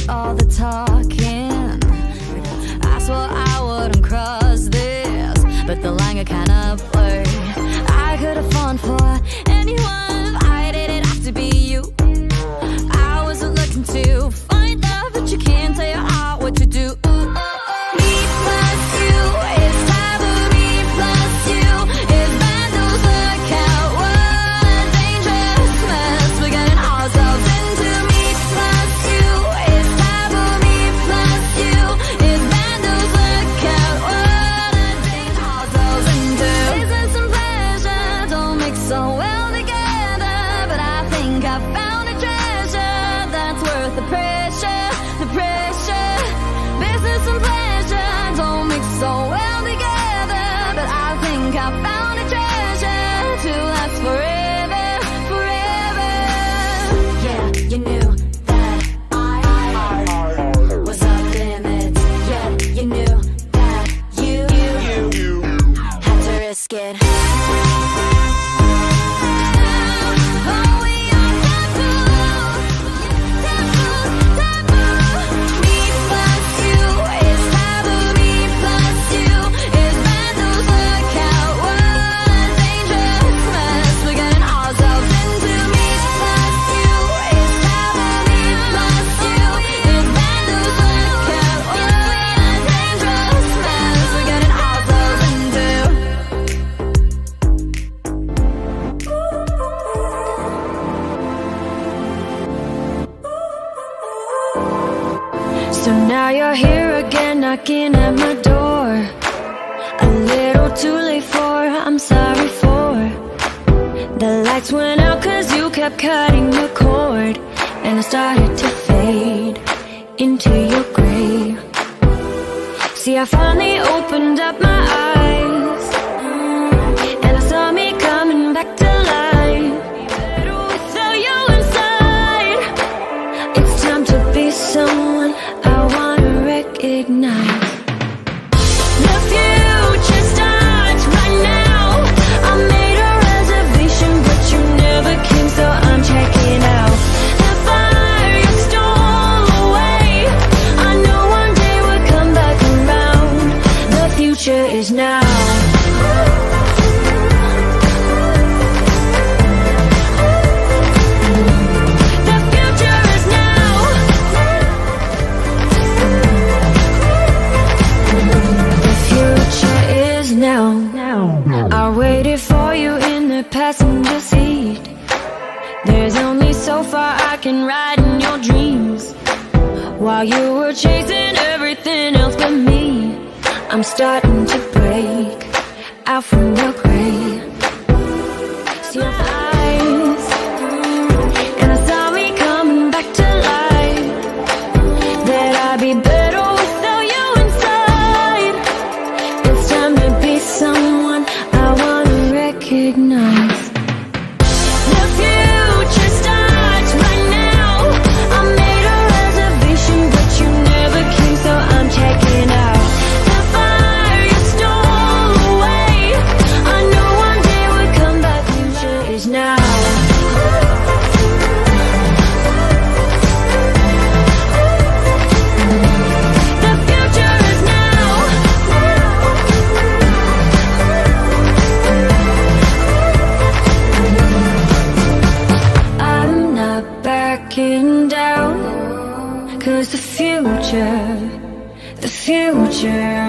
did all the talking. I swore I wouldn't cross this, but the line got kinda blurred. I could have fallen for anyone. Why did it have to be you? I wasn't looking to find love, but you can't tell your heart what to do. Me plus you is taboo. Me plus you is vandals. Look out, what a dangerous mess we're getting ourselves into. Me plus you is taboo. Me plus you is vandals. Look out, what a danger ourselves into. Business and pleasure don't mix so well together, but I think I found a treasure that's worth the pressure, the pressure. Business and pleasure don't mix so well together, but I think I found a treasure to last forever, forever. Yeah, you knew that I was off limits. Yeah, you knew that you had to risk it. So now you're here again, knocking at my door. A little too late for, I'm sorry for. The lights went out cause you kept cutting the cord, and I started to fade into your grave. See, I finally opened up my eyes, and I saw me coming back to life. Without you inside, it's time to be someone I wanna recognize. The future starts right now. I made a reservation, but you never came, so I'm checking out. The fire you stole away, I know one day we'll come back around. The future is now. I waited for you in the passenger seat. There's only so far I can ride in your dreams. While you were chasing everything else but me, I'm starting to break out from your grave. See your eyes, and I saw me coming back to life. That I'd be better without you inside. It's time to be someone I wanna recognize. The future starts right now. I made a reservation, but you never came, so I'm checking out. The fire you stole away, I know one day we'll come back. Future is now. The future is now. I'm not backing down, cause the future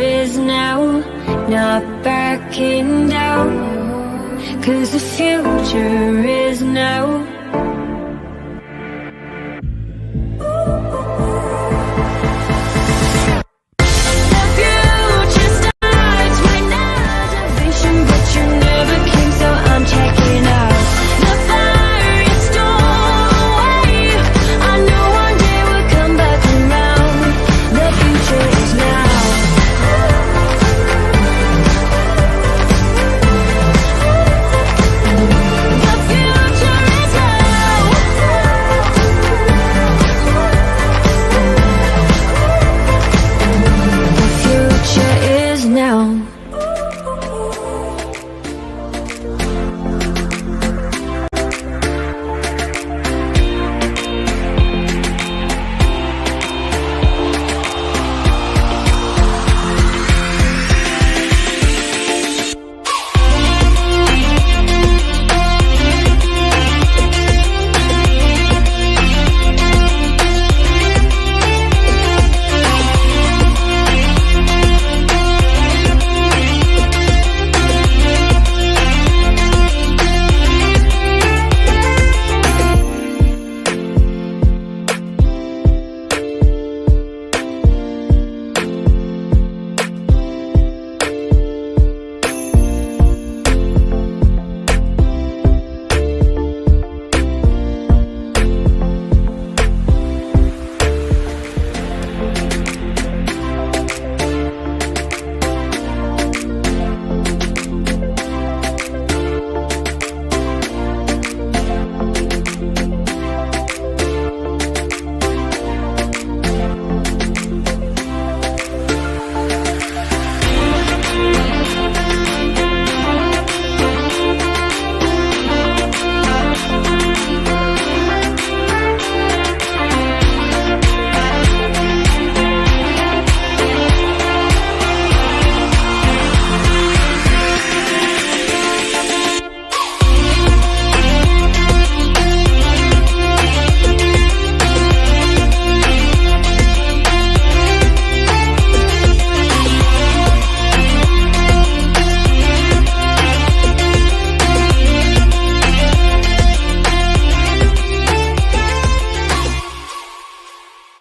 is now. Not backing down, cause the future is now.